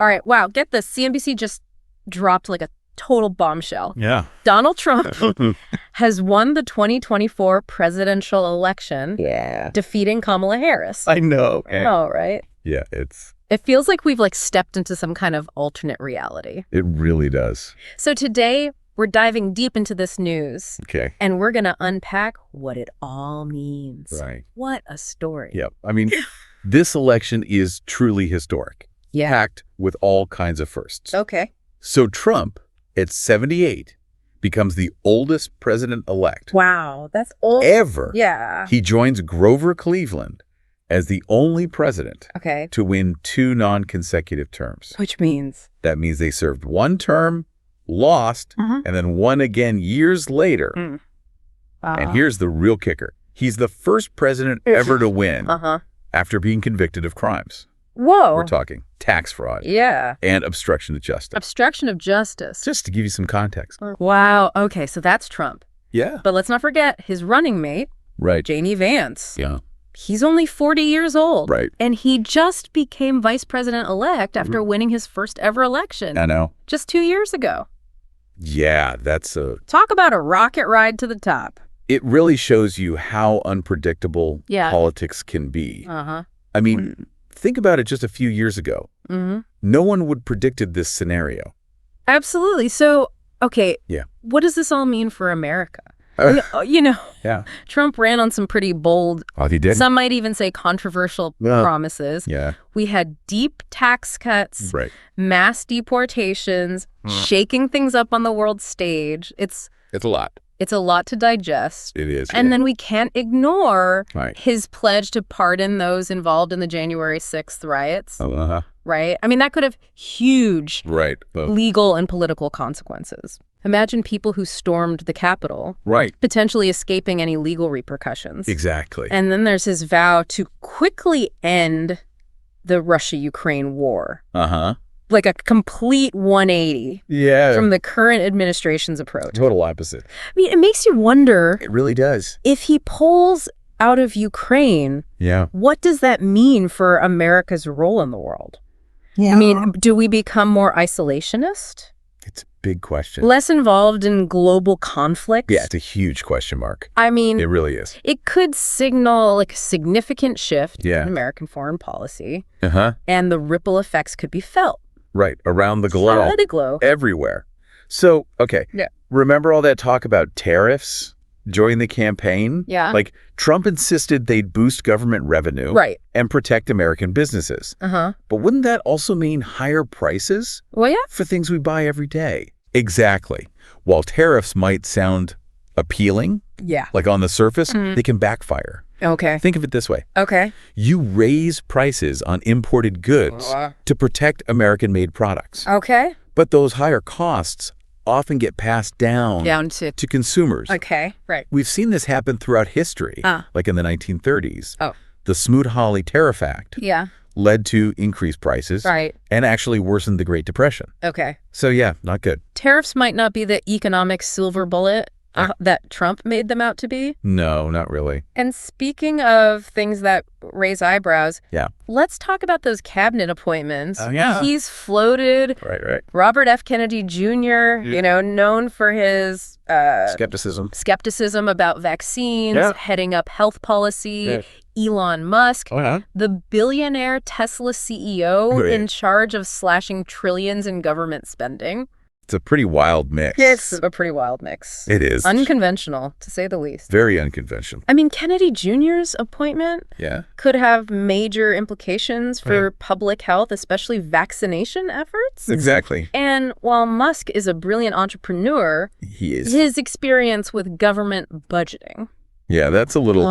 All right. Wow. Get this. CNBC just dropped like a total bombshell. Yeah. Donald Trump has won the 2024 presidential election, defeating Kamala Harris. I know. I know, right? Yeah, It feels like we've stepped into some kind of alternate reality. it really does. So today, we're diving deep into this news. Okay. And we're going to unpack what it all means. Right. What a story. Yep. I mean, this election is truly historic. Yeah. Packed with all kinds of firsts. Okay. So Trump, at 78, becomes the oldest president-elect Wow. That's old. ever. Yeah. He joins Grover Cleveland as the only president Okay. to win 2 non-consecutive terms. Which means? That means they served 1 term, lost, and then won again years later. And here's the real kicker. He's the first president ever to win after being convicted of crimes. Whoa. We're talking tax fraud and obstruction of justice. Obstruction of justice. Just to give you some context. Wow. Okay, so that's Trump. Yeah. But let's not forget his running mate, Right. J.D. Vance. Yeah. He's only 40 years old. Right. And he just became vice president-elect after winning his first ever election. I know. Just 2 years ago. Yeah, that's Talk about a rocket ride to the top. it really shows you how unpredictable Yeah. politics can be. Uh-huh. I mean, think about it just a few years ago. Mm-hmm. No one would predicted this scenario. Absolutely. So, okay. Yeah. What does this all mean for America? You know, Yeah. Trump ran on some pretty bold, Oh, he did? some might even say controversial promises. Yeah. We had deep tax cuts, Right. mass deportations, shaking things up on the world stage. It's It's a lot. a lot to digest. It is. And then we can't ignore Right. his pledge to pardon those involved in the January 6th riots, Uh-huh. right? I mean, that could have huge Right. legal and political consequences. Imagine people who stormed the Capitol, Right. potentially escaping any legal repercussions. Exactly. And then there's his vow to quickly end the Russia-Ukraine war. Uh-huh. Like a complete 180 Yeah. from the current administration's approach. Total opposite. I mean, it makes you wonder, It really does. if he pulls out of Ukraine, Yeah. what does that mean for America's role in the world? Yeah. I mean, do we become more isolationist? It's a big question. Less involved in global conflicts? Yeah, it's a huge question mark. I mean, It really is. it could signal like a significant shift Yeah. in American foreign policy, Uh-huh. and the ripple effects could be felt. Right. Around the globe. Around the globe. Everywhere. So, okay. Yeah. Remember all that talk about tariffs during the campaign? Yeah. Like, Trump insisted they'd boost government revenue. Right. And protect American businesses. Uh-huh. But wouldn't that also mean higher prices Well, yeah. for things we buy every day? Exactly. While tariffs might sound appealing, Yeah. like on the surface, they can backfire. Okay. Think of it this way. Okay. You raise prices on imported goods to protect American-made products. Okay. But those higher costs often get passed down to to consumers. Okay. Right. We've seen this happen throughout history, like in the 1930s. Oh. The Smoot-Hawley Tariff Act Yeah. led to increased prices Right. and actually worsened the Great Depression. Okay. So yeah, not good. Tariffs might not be the economic silver bullet that Trump made them out to be. No, not really. And speaking of things that raise eyebrows, Yeah. let's talk about those cabinet appointments. Oh, yeah. He's floated Right. Robert F. Kennedy Jr., you know, known for his skepticism about vaccines, heading up health policy. Elon Musk, Oh, yeah? the billionaire Tesla CEO in charge of slashing trillions in government spending. It's a pretty wild mix. It's a pretty wild mix. It is. Unconventional, to say the least. Very unconventional. I mean, Kennedy Jr.'s appointment Yeah. could have major implications for public health, especially vaccination efforts. Exactly. And while Musk is a brilliant entrepreneur, He is. his experience with government budgeting. Yeah, that's a little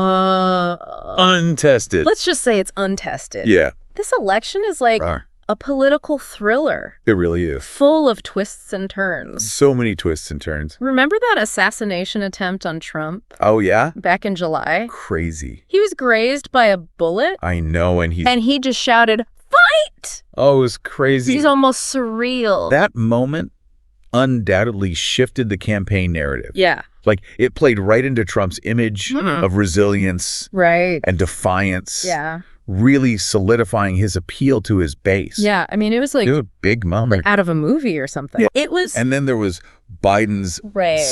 untested. Let's just say it's untested. Yeah. This election is like a political thriller, It really is. full of twists and turns. So many twists and turns. Remember that assassination attempt on Trump Oh, yeah? back in July? Crazy. He was grazed by a bullet, I know, and he just shouted, "Fight!" Oh, it was crazy. He's almost surreal. That moment undoubtedly shifted the campaign narrative. Yeah. Like, it played right into Trump's image of resilience Right. and defiance. Yeah. really solidifying his appeal to his base. Yeah, I mean, it was like Dude, big moment. out of a movie or something. Yeah. It was. And then there was Biden's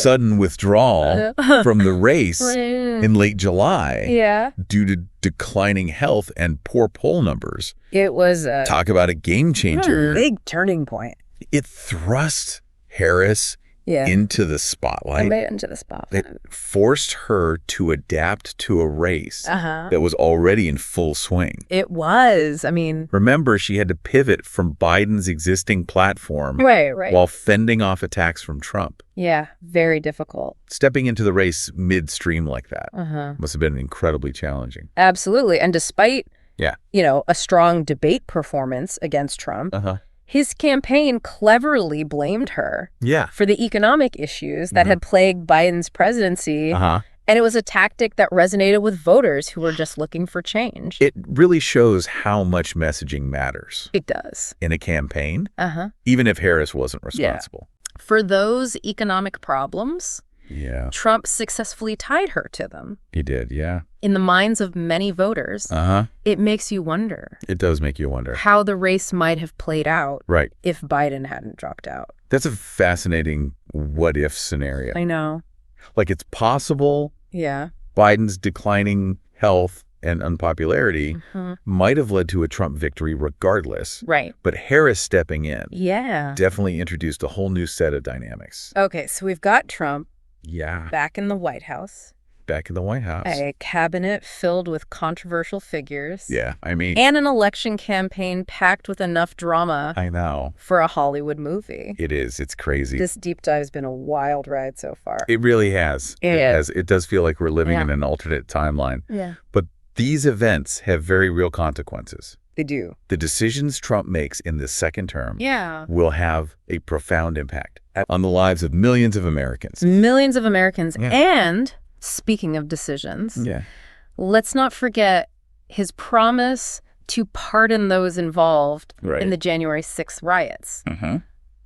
sudden withdrawal from the race in late July due to declining health and poor poll numbers. It was talk about a game changer. Big turning point. It thrust Harris into the spotlight. It forced her to adapt to a race that was already in full swing. It was. I mean, remember, she had to pivot from Biden's existing platform while fending off attacks from Trump. Yeah, very difficult. Stepping into the race midstream like that must have been incredibly challenging. Absolutely. And despite, a strong debate performance against Trump, his campaign cleverly blamed her for the economic issues that had plagued Biden's presidency. And it was a tactic that resonated with voters who were just looking for change. It really shows how much messaging matters. It does. In a campaign, even if Harris wasn't responsible. For those economic problems, Trump successfully tied her to them. He did, In the minds of many voters, it makes you wonder. It does make you wonder. How the race might have played out if Biden hadn't dropped out. That's a fascinating what-if scenario. I know. Like, it's possible Biden's declining health and unpopularity might have led to a Trump victory regardless. But Harris stepping in definitely introduced a whole new set of dynamics. Okay, so we've got Trump back in the White House. Back in the White House. A cabinet filled with controversial figures. I mean. And an election campaign packed with enough drama. I know. For a Hollywood movie. It is. It's crazy. This deep dive has been a wild ride so far. It really has. It does feel like we're living in an alternate timeline. But these events have very real consequences. They do. The decisions Trump makes in this second term will have a profound impact on the lives of millions of Americans. Millions of Americans. And speaking of decisions, let's not forget his promise to pardon those involved in the January 6th riots.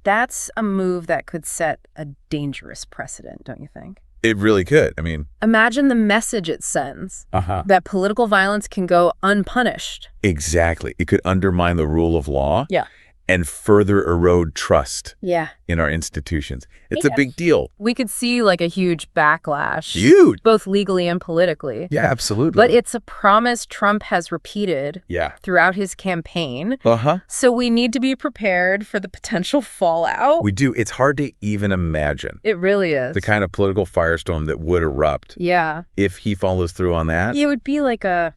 That's a move that could set a dangerous precedent, don't you think? It really could. I mean, imagine the message it sends that political violence can go unpunished. Exactly. It could undermine the rule of law and further erode trust in our institutions. It's a big deal. We could see like a huge backlash. Huge. Both legally and politically. Yeah, absolutely. But it's a promise Trump has repeated throughout his campaign. So we need to be prepared for the potential fallout. We do. It's hard to even imagine. It really is. The kind of political firestorm that would erupt. If he follows through on that. It would be like a...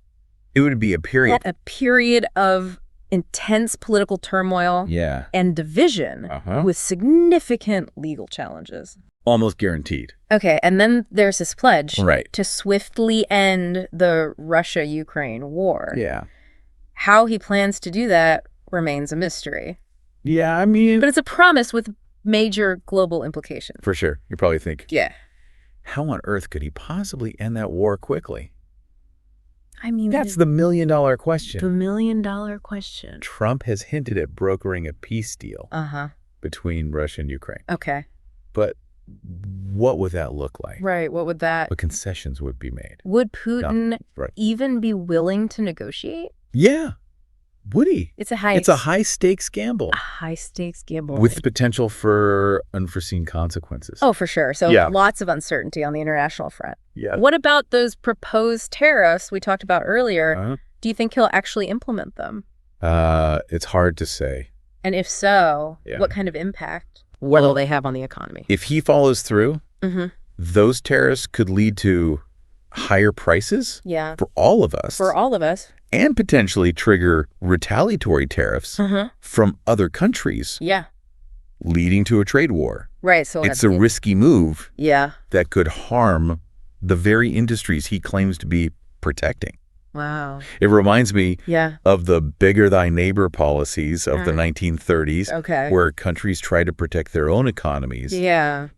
It would be a period. A period of intense political turmoil and division with significant legal challenges. Almost guaranteed. Okay, and then there's this pledge to swiftly end the Russia-Ukraine war. How he plans to do that remains a mystery. I mean... But it's a promise with major global implications. For sure. You probably think, how on earth could he possibly end that war quickly? I mean, that's the million-dollar question. The million-dollar question. Trump has hinted at brokering a peace deal between Russia and Ukraine. Okay. But what would that look like? What would that... What concessions would be made? Would Putin even be willing to negotiate? Would he? It's a high-stakes gamble. A high-stakes gamble. With potential for unforeseen consequences. Oh, for sure. So lots of uncertainty on the international front. What about those proposed tariffs we talked about earlier? Do you think he'll actually implement them? It's hard to say. And if so, what kind of impact will they have on the economy? If he follows through, those tariffs could lead to higher prices for all of us. For all of us. And potentially trigger retaliatory tariffs from other countries. Leading to a trade war. So it's a risky move that could harm the very industries he claims to be protecting. Wow. It reminds me of the bigger thy neighbor policies of the 1930s, where countries tried to protect their own economies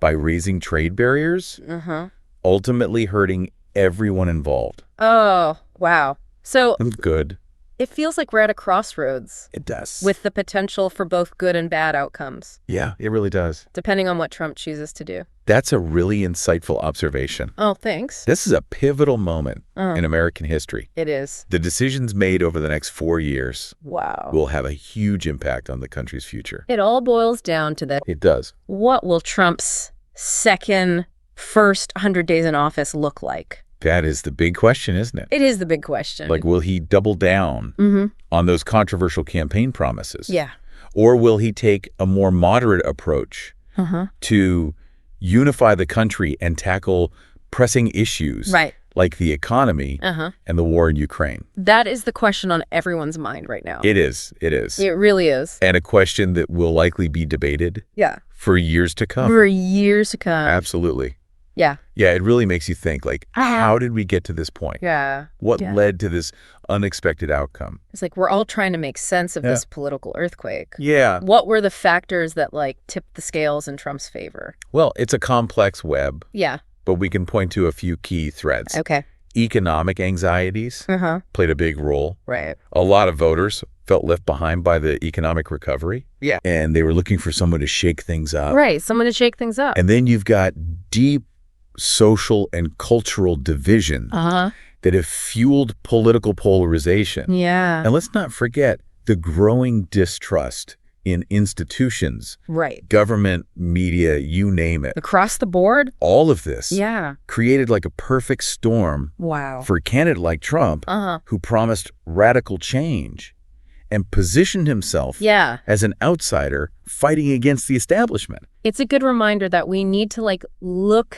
by raising trade barriers, ultimately hurting everyone involved. Oh, wow. So good. It feels like we're at a crossroads. It does. With the potential for both good and bad outcomes. Yeah, it really does. Depending on what Trump chooses to do. That's a really insightful observation. Oh, thanks. This is a pivotal moment in American history. It is. The decisions made over the next 4 years will have a huge impact on the country's future. It all boils down to that. It does. What will Trump's first 100 days in office look like? That is the big question, isn't it? It is the big question. Like, will he double down on those controversial campaign promises? Yeah. Or will he take a more moderate approach to unify the country and tackle pressing issues like the economy and the war in Ukraine? That is the question on everyone's mind right now. It is. It is. It really is. And a question that will likely be debated for years to come. For years to come. Absolutely. Yeah. Yeah, it really makes you think, like, how did we get to this point? Yeah. What led to this unexpected outcome? It's like we're all trying to make sense of this political earthquake. Yeah. What were the factors that, like, tipped the scales in Trump's favor? Well, it's a complex web. Yeah. But we can point to a few key threads. Okay. Economic anxieties played a big role. Right. A lot of voters felt left behind by the economic recovery. Yeah. And they were looking for someone to shake things up. Right. Someone to shake things up. And then you've got deep social and cultural division that have fueled political polarization. Yeah. And let's not forget the growing distrust in institutions, government, media, you name it. Across the board? All of this created like a perfect storm for a candidate like Trump who promised radical change and positioned himself as an outsider fighting against the establishment. It's a good reminder that we need to, like, look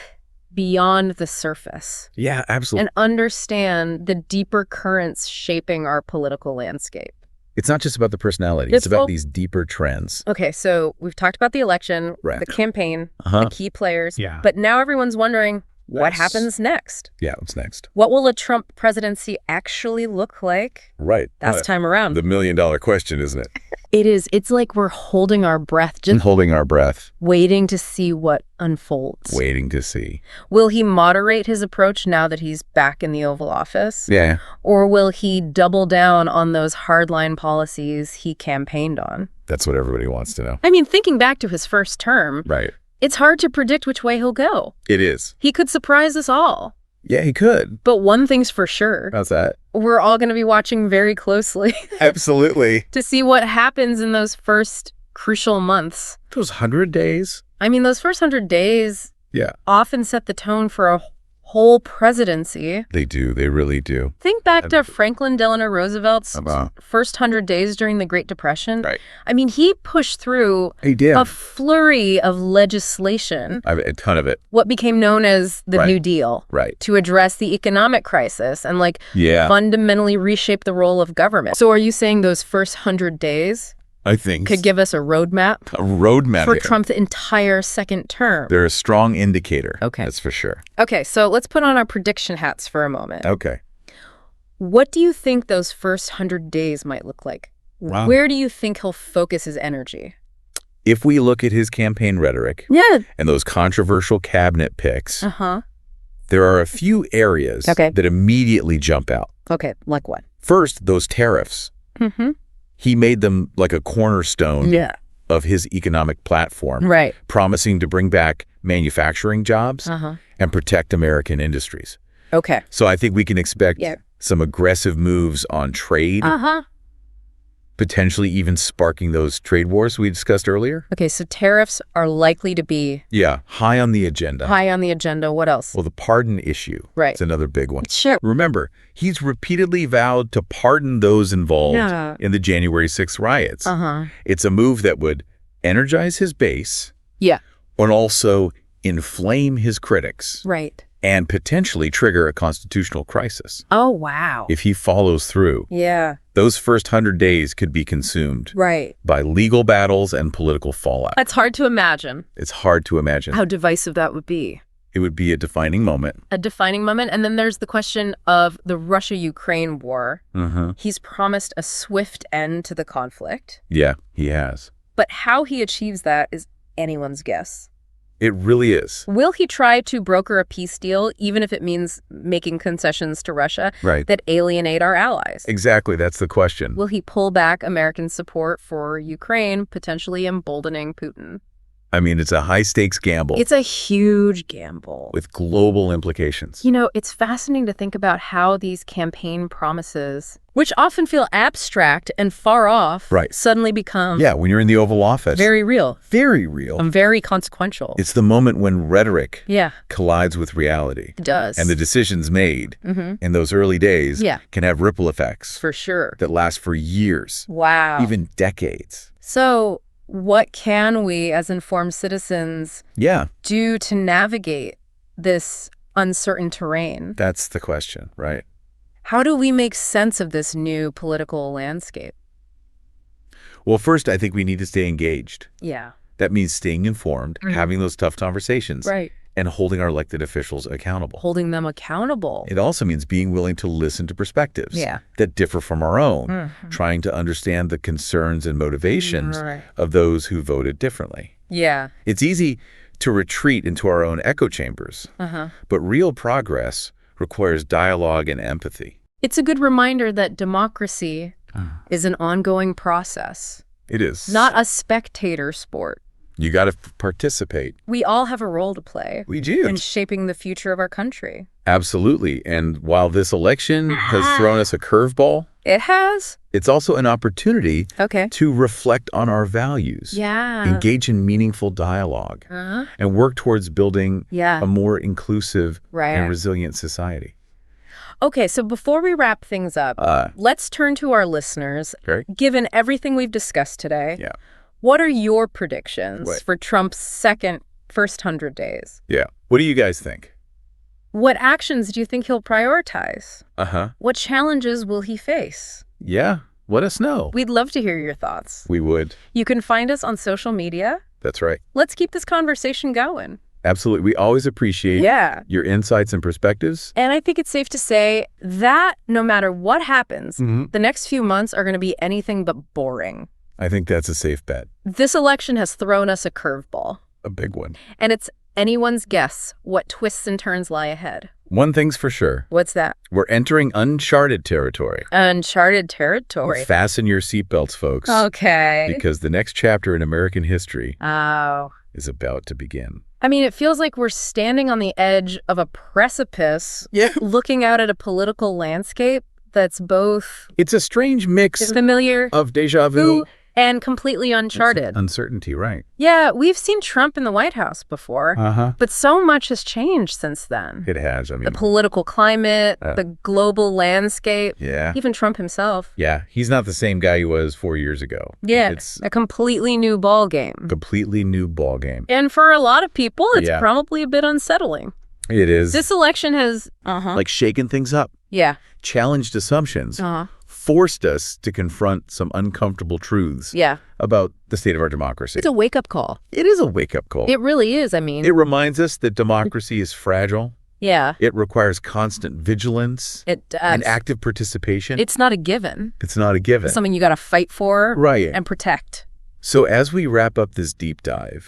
beyond the surface. Yeah, absolutely. And understand the deeper currents shaping our political landscape. It's not just about the personality. It's about these deeper trends. Okay, so we've talked about the election, the campaign, the key players. Yeah. But now everyone's wondering, what happens next? Yeah, what's next? What will a Trump presidency actually look like? Right. This time around. The million-dollar question, isn't it? It is. It's like we're holding our breath. Just holding our breath. Waiting to see what unfolds. Waiting to see. Will he moderate his approach now that he's back in the Oval Office? Yeah. Or will he double down on those hardline policies he campaigned on? That's what everybody wants to know. I mean, thinking back to his first term. Right. It's hard to predict which way he'll go. It is. He could surprise us all. Yeah, he could. But one thing's for sure. How's that? We're all going to be watching very closely. Absolutely. To see what happens in those first crucial months. Those 100 days? I mean, those first 100 days often set the tone for a whole presidency. They do. They really do. Think back to Franklin Delano Roosevelt's first 100 days during the Great Depression. Right. I mean, he pushed through a flurry of legislation. A ton of it. What became known as the New Deal. Right. To address the economic crisis and, like, fundamentally reshape the role of government. So are you saying those first 100 days I think could give us a roadmap? A roadmap for Trump's entire second term. They're a strong indicator. Okay. That's for sure. Okay, so let's put on our prediction hats for a moment. Okay. What do you think those first 100 days might look like? Wow. Where do you think he'll focus his energy? If we look at his campaign rhetoric and those controversial cabinet picks, there are a few areas that immediately jump out. Okay, like what? First, those tariffs. He made them like a cornerstone of his economic platform, promising to bring back manufacturing jobs and protect American industries. Okay. So I think we can expect some aggressive moves on trade, potentially even sparking those trade wars we discussed earlier. Okay, so tariffs are likely to be... high on the agenda. High on the agenda. What else? Well, the pardon issue. Right. It's another big one. Sure. Remember, he's repeatedly vowed to pardon those involved in the January 6th riots. It's a move that would energize his base. And also inflame his critics. Right. And potentially trigger a constitutional crisis. Oh, wow. If he follows through. Yeah. Those first 100 days could be consumed by legal battles and political fallout. It's hard to imagine. It's hard to imagine. How divisive that would be. It would be a defining moment. A defining moment. And then there's the question of the Russia-Ukraine war. He's promised a swift end to the conflict. Yeah, he has. But how he achieves that is anyone's guess. It really is. Will he try to broker a peace deal, even if it means making concessions to Russia that alienate our allies? Exactly. That's the question. Will he pull back American support for Ukraine, potentially emboldening Putin? I mean, it's a high-stakes gamble. It's a huge gamble. With global implications. You know, it's fascinating to think about how these campaign promises, which often feel abstract and far off, suddenly become... Yeah, when you're in the Oval Office. Very real. Very real. And very consequential. It's the moment when rhetoric collides with reality. It does. And the decisions made in those early days can have ripple effects. For sure. That last for years. Wow. Even decades. So... what can we, as informed citizens, do to navigate this uncertain terrain? That's the question, right? How do we make sense of this new political landscape? Well, first, I think we need to stay engaged. Yeah. That means staying informed, having those tough conversations. Right. And holding our elected officials accountable. Holding them accountable. It also means being willing to listen to perspectives that differ from our own, trying to understand the concerns and motivations of those who voted differently. Yeah. It's easy to retreat into our own echo chambers, but real progress requires dialogue and empathy. It's a good reminder that democracy is an ongoing process. It is. Not a spectator sport. You got to participate. We all have a role to play. We do. In shaping the future of our country. Absolutely. And while this election has thrown us a curveball, it has. It's also an opportunity to reflect on our values. Yeah. Engage in meaningful dialogue. And work towards building a more inclusive and resilient society. Okay, so before we wrap things up, let's turn to our listeners. Given everything we've discussed today, what are your predictions for Trump's first 100 days? Yeah. What do you guys think? What actions do you think he'll prioritize? What challenges will he face? Yeah. Let us know. We'd love to hear your thoughts. We would. You can find us on social media. That's right. Let's keep this conversation going. Absolutely. We always appreciate your insights and perspectives. And I think it's safe to say that no matter what happens, the next few months are going to be anything but boring. I think that's a safe bet. This election has thrown us a curveball. A big one. And it's anyone's guess what twists and turns lie ahead. One thing's for sure. What's that? We're entering uncharted territory. Uncharted territory. Fasten your seatbelts, folks. Okay. Because the next chapter in American history is about to begin. I mean, it feels like we're standing on the edge of a precipice, looking out at a political landscape that's both... It's a strange mix familiar of déjà vu and completely uncharted. Uncertainty, right. Yeah, we've seen Trump in the White House before, but so much has changed since then. It has. I mean, the political climate, the global landscape, yeah, even Trump himself. Yeah, he's not the same guy he was 4 years ago. Yeah, it's a completely new ball game. Completely new ball game. And for a lot of people, it's probably a bit unsettling. It is. This election has like shaken things up. Yeah. Challenged assumptions. Forced us to confront some uncomfortable truths about the state of our democracy. It's a wake-up call. It is a wake-up call. It really is, I mean. It reminds us that democracy is fragile. Yeah. It requires constant vigilance. It does. And active participation. It's not a given. It's not a given. It's something you got to fight for and protect. So as we wrap up this deep dive,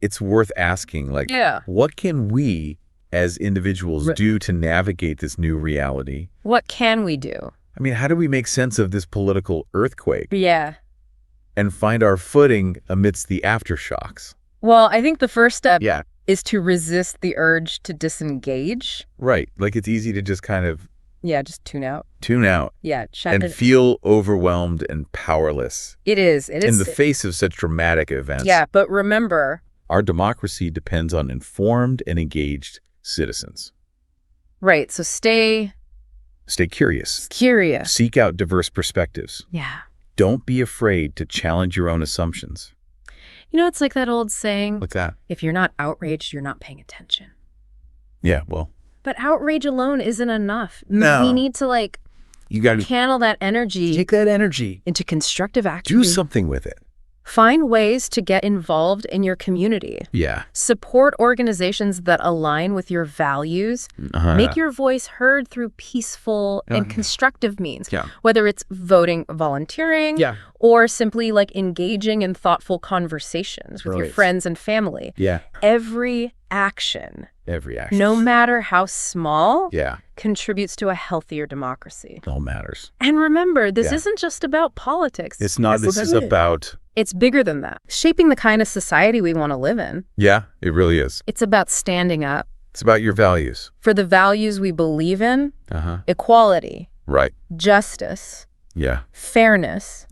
it's worth asking, like, what can we as individuals do to navigate this new reality? What can we do? I mean, how do we make sense of this political earthquake? Yeah. And find our footing amidst the aftershocks? Well, I think the first step is to resist the urge to disengage. Right. Like it's easy to just kind of... Yeah, just tune out. Tune out. Yeah. And feel overwhelmed and powerless. It is. It is. In the face of such dramatic events. Yeah, but remember... Our democracy depends on informed and engaged citizens. Right. So stay curious. Curious. Seek out diverse perspectives. Yeah. Don't be afraid to challenge your own assumptions. You know, it's like that old saying. What's that? If you're not outraged, you're not paying attention. Yeah, well. But outrage alone isn't enough. No. We need to, you gotta channel that energy. Take that energy. Into constructive action. Do something with it. Find ways to get involved in your community. Yeah. Support organizations that align with your values. Make your voice heard through peaceful and constructive means, whether it's voting, volunteering, or simply like engaging in thoughtful conversations with your friends and family. Yeah. Every action, no matter how small, contributes to a healthier democracy. It all matters. And remember, this isn't just about politics. It's not. This is about... It's bigger than that. Shaping the kind of society we want to live in. Yeah, it really is. It's about standing up. It's about your values. For the values we believe in. Equality. Right. Justice. Yeah. Fairness.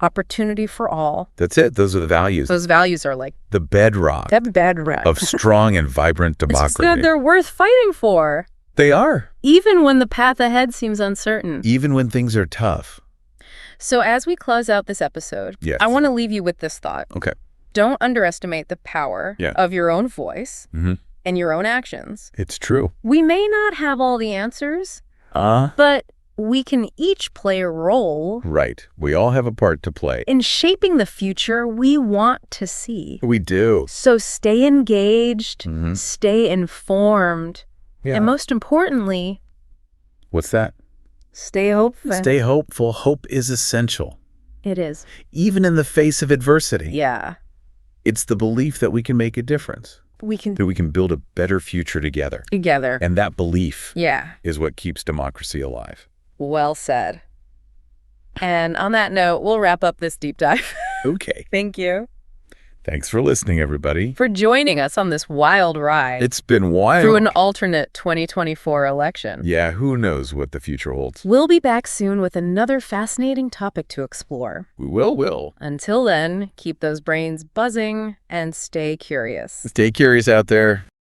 Opportunity for all. That's it. Those are the values. Those values are like... the bedrock. The bedrock. Of strong and vibrant democracy. It's just that they're worth fighting for. They are. Even when the path ahead seems uncertain. Even when things are tough. So as we close out this episode, I want to leave you with this thought. Okay. Don't underestimate the power of your own voice and your own actions. It's true. We may not have all the answers, but we can each play a role. Right. We all have a part to play. In shaping the future we want to see. We do. So stay engaged, stay informed, and most importantly... What's that? Stay hopeful. Stay hopeful. Hope is essential. It is. Even in the face of adversity. Yeah. It's the belief that we can make a difference. That we can build a better future together. And that belief is what keeps democracy alive. Well said. And on that note, we'll wrap up this deep dive. Okay. Thank you. Thanks for listening, everybody. For joining us on this wild ride. It's been wild. Through an alternate 2024 election. Yeah, who knows what the future holds. We'll be back soon with another fascinating topic to explore. We will. Until then, keep those brains buzzing and stay curious. Stay curious out there.